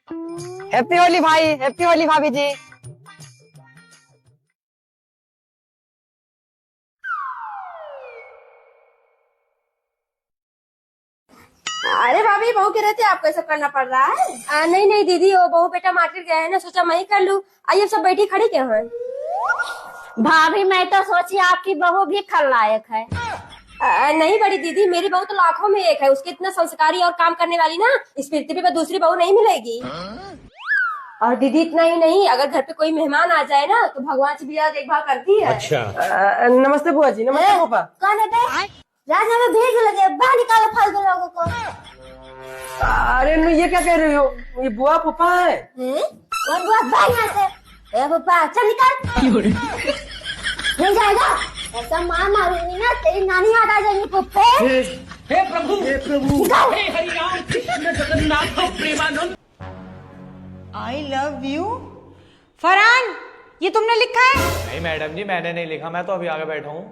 Happy Holi भाई, happy Holi भाभी जी। अरे भाभी, बहू के रहते आपको सब करना पड़ रहा है? नहीं नहीं दीदी, वो बहू बेटा मार्केट गए हैं ना, सोचा मैं ही कर लूं। आइए, सब बैठी खड़ी क्यों है? भाभी मैं तो सोची आपकी बहू भी खलनायक है। नहीं बड़ी दीदी, मेरी बहू तो लाखों में एक है। उसकी इतना संस्कारी और काम करने वाली ना इस पृथ्वी पर दूसरी बहू नहीं मिलेगी। और दीदी इतना ही नहीं, अगर घर पे कोई मेहमान आ जाए ना तो भगवान से भी देखभाल करती है। अच्छा। नमस्ते बुआ जी। नमस्ते पापा। कौन है बे? राजा में भीड़ लगे, बाहर निकालो फालतू लोगों को। अरे मैं ये क्या कह रही हो, ये बुआ पापा है। और बुआ बाहर यहाँ से। ए पापा चल निकल। नहीं जाएगा, ऐसा मार मारूंगी ना तेरी नानी याद आ जाएगी पुप्पे। हे प्रभु, हे प्रभु, हे Hari Ram Krishna Jagannath Premanand. I love you. Farhan, ये तुमने लिखा है? नहीं मैडम जी, मैंने नहीं लिखा, मैं तो अभी आगे बैठा हूँ।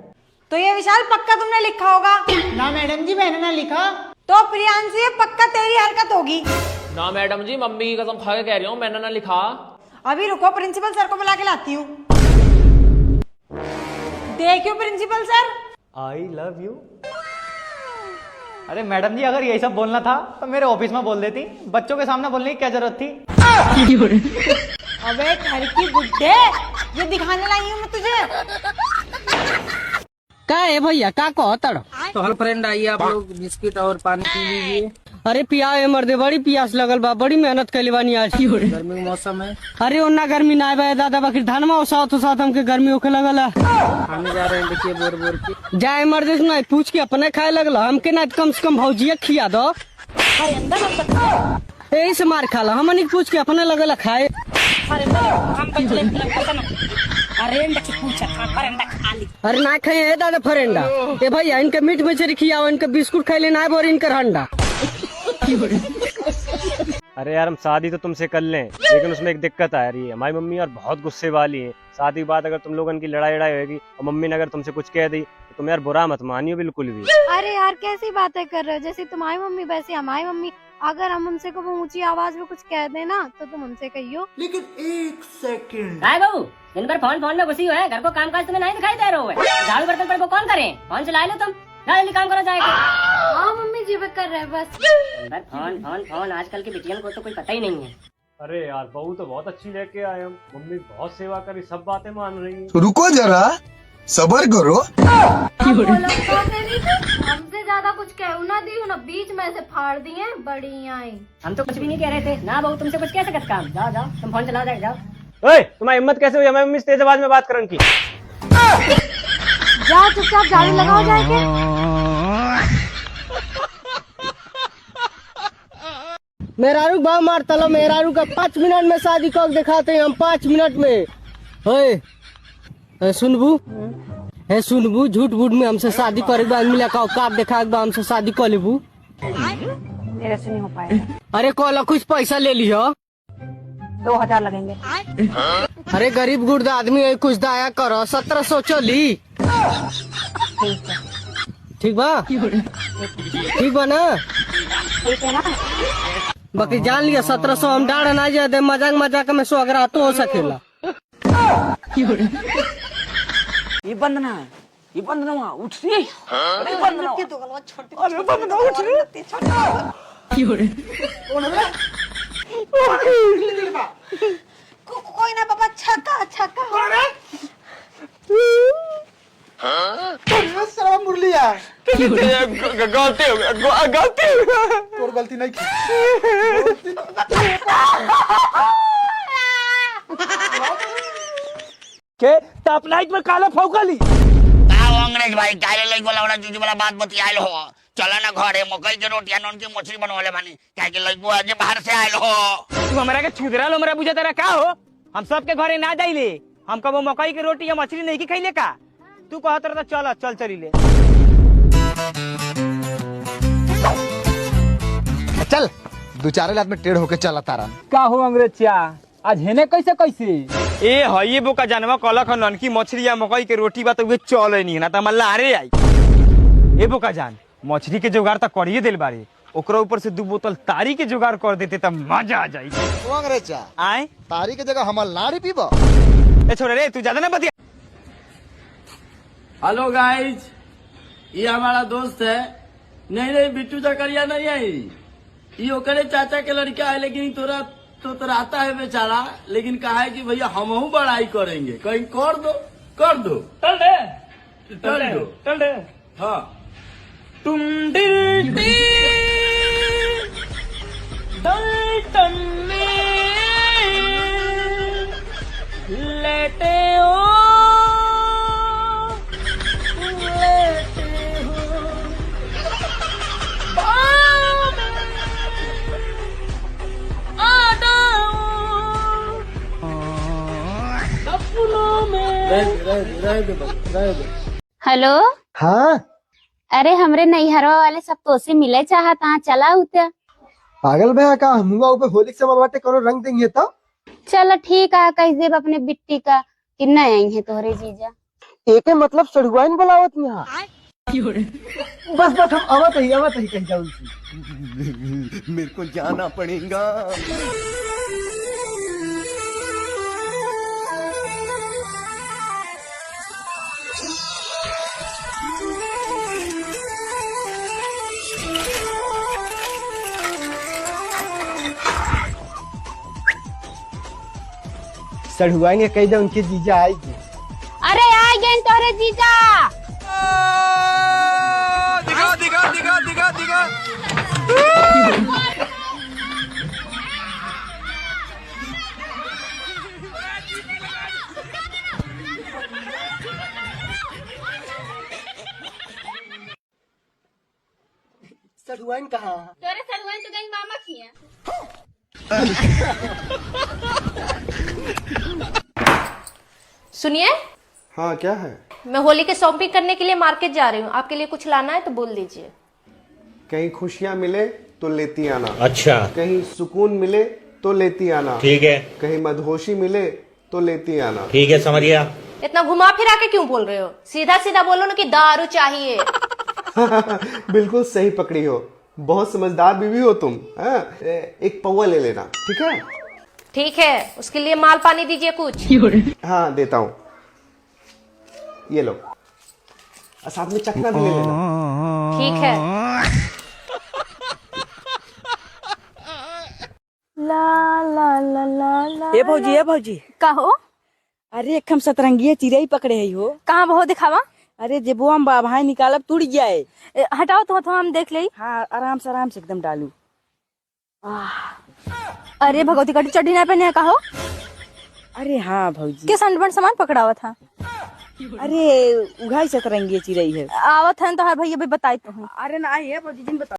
तो ये विशाल पक्का तुमने लिखा होगा। ना मैडम जी, मैंने ना लिखा। तो प्रियांशु, ये पक्का तेरी हरकत होगी। ना मैडम जी, मम्मी की कसम खा के कह रही हूँ, मैंने ना लिखा। अभी रुको, प्रिंसिपल सर को बुला के लाती हूँ। देखियो principal sir. I love you. अरे मैडम जी, अगर यही सब बोलना था तो मेरे ऑफिस में बोल देती, बच्चों के सामने बोलने की क्या जरूरत थी। अबे घर की बुड्ढे, ये दिखाने लाई हूँ मैं तुझे। क्या है भैया, क्या कहो तड़? तो हल फ्रेंड आइए, आप लोग बिस्किट और पानी पी लीजिए। अरे पिया है मर्दे, बड़ी प्यास लगल बा, बड़ी मेहनत कैली बानी आज। गर्मी का मौसम है। अरे ओना गर्मी ना बा दादा, बाकी धनमा साथ साथ हमके गर्मी होखे लगल है। खाने जा रहे हैं, देखिए बोर बोर के। जाए मर्दे नहीं पूछ के अपने खाए लगल, हमके ना कम से कम भौजिया खिया दो। यही से मार खाला, हमनी पूछ के अपने लगल खाए। अरे ना खाए दादा फरेंडा। ए भैया, इनके मीट मछली खियाओ, इनके बिस्कुट खाई लेना और इनका अंडा। अरे यार, हम शादी तो तुमसे कर लें, लेकिन उसमें एक दिक्कत आ रही है। हमारी मम्मी यार बहुत गुस्से वाली है। शादी के बाद अगर तुम लोगों की लड़ाई होगी और मम्मी ने अगर तुमसे कुछ कह दी तो तुम यार बुरा मत मानियो बिल्कुल भी। अरे यार, कैसी बातें कर रहे हो? जैसे तुम्हारी मम्मी वैसे हमारी मम्मी। अगर हम उनसे को ऊंची आवाज में कुछ कह देना तो तुम हमसे कहियो। लेकिन एक सेकंड। काय बहू, दिन भर फोन में घुसी हुई है, घर को काम काज तुम्हें नहीं दिखाई दे रहा है। झाड़ू बर्तन पर वो कौन करे? फोन चला लो तुम, जल्दी काम करो जाएगा। हाँ मम्मी जी, वो कर रहे हैं बस। फोन फोन फोन, आजकल की बिटियां को तो कोई पता ही नहीं है। अरे यार, बहू तो बहुत अच्छी लेके आए हम, मम्मी बहुत सेवा करी, सब बातें मान रही है। रुको जरा, सबर करो। हमसे ज्यादा कुछ कहू ना दी ना, बीच में से फाड़ दिए बड़ी आई। हम तो कुछ भी नहीं कह रहे थे ना बहू, तुमसे कुछ कह सकते काम। जाओ जाओ, तुम फोन चलाओ, जाओ। ओए, तुम्हारी हिम्मत कैसे हुई हमारी मम्मी से तेज आवाज में बात करने की? जाओ चुपचाप झाड़ू लगाओ जाके। मेहरारू भाव मार तलो, मेहरारू का 5 मिनट में शादी कर दिखाते हैं हम, 5 मिनट में। सुनबू, है सुनबू, झूठ बूठ में हमसे शादी करे बाद मिला का औकात देखा के बाद हमसे शादी कर लेबू। मेरे से नहीं हो पाएगा। अरे कोला कुछ पैसा ले लियो। 2000 लगेंगे। अरे गरीब गुर्दा आदमी है, कुछ दया करो। 1700 चली। ठीक बा? ठीक बा ना? बाकी जान लिया 1700 हम डाढ़ ना जाए, मजाक मजाक में सुअगरा तो हो सकेला। ये बंदना है, ये बंदना उठ रही है। अरे बंदना, अरे बंदना उठ रही है। कोई ना पापा, छक्का छक्का। मुरलिया गलती हो गई, गलती और गलती नहीं की। के टॉप नाइट में काला फौकाली अंग्रेज भाई काले लई वाला वाला जूजी वाला बात बतियाइल हो। चला ना घरे मकई के रोटियां नॉन की मछली बनवाले बानी, काहे के लई आज बाहर से आइल हो। तू हमरा के छुदरा लो, हमरा बुझा तेरा का हो? हम सब के घरे ना जाइले, हम कबो मकई के रोटी या मछली नहीं की खइले का? तू कहत रहा चल चल चली ले। चल 2-4 रात में टेढ़ होके चला तारा। का हो अंग्रेज चा, आज हेने कैसे कैसे? ए हई बोका जानवा कलक नन की मछली या मकई के रोटी बा तो वे चले नहीं ना, त मल्ला अरे आई। ए बोका जान, मछली के जुगाड़ तो करिए दिल बारे, ओकरा ऊपर से 2 बोतल तारी के जुगाड़ कर देते तब मजा आ जाई। अंग्रेजा आए तारी की जगह हमार लाड़ी पीबा। ए छोरे रे, तू ज्यादा ना बतिया। हेलो गाइज, ये हमारा दोस्त है। नहीं बिट्टू जकरिया नहीं है, ये ओकरे चाचा के लड़का है, लेकिन तोरा तो आता है बेचारा, लेकिन कहा है कि भैया हमहू बड़ाई करेंगे। कहीं कर दो चल दे हाँ। तुम दिल डल्टन में लेटे हो हेलो। हाँ अरे हमरे नैहरवा वाले सब तो से मिले चाहत हाँ, चला उतर। पागल भैया का हुआ ऊपर होली से बाटे करो रंग देंगे तो। चलो ठीक है, कह देब अपने बिट्टी का कि नहीं आई है तोहरे जीजा। एक मतलब सड़ुआइन बुलावत यहाँ। बस हम आवत ही कहीं जाऊँ। मेरे को जाना पड़ेगा। सड़ुआएंगे कह दे उनके जीजा आएगी। अरे आ गए तोहरे जीजा। दिखा। सड़ुआइन कहाँ? तोरे सड़ुआइन तो गई मामा की है। सुनिए। हाँ क्या है? मैं होली के शॉपिंग करने के लिए मार्केट जा रही हूँ, आपके लिए कुछ लाना है तो बोल दीजिए। कहीं खुशियाँ मिले तो लेती आना। अच्छा कहीं सुकून मिले तो लेती आना। ठीक है, कहीं मदहोशी मिले तो लेती आना। ठीक है, समझ गया। इतना घुमा फिरा के क्यों बोल रहे हो? सीधा सीधा बोलो ना कि दारू चाहिए। बिल्कुल सही पकड़ी हो, बहुत समझदार बीवी हो तुम। हाँ? एक पौवा ले लेना, ठीक है? ठीक है, उसके लिए माल पानी दीजिए कुछ। हाँ देता हूँ, ये लो। और साथ में चखना भी ले लेना। ठीक है। ला ला ला ला ला। ए भौजी कहो। अरे एक हम सतरंगिया चिड़ै पकड़े है हो। कहाँ बहु दिखावा। अरे जेबो हम भाई निकालब टूट जाए। हटाओ तो हम देख ले। हाँ आराम से एकदम डालू। अरे भगवती कटी चड्डी ना पहने कहो। अरे हाँ भौजी, किस अंडबन सामान पकड़ावा था? अरे उघाई सतरंगिया चिड़ै है। आवत है तो हर भैया भी बताई तो हूँ। अरे ना है भौजी, जिन बता।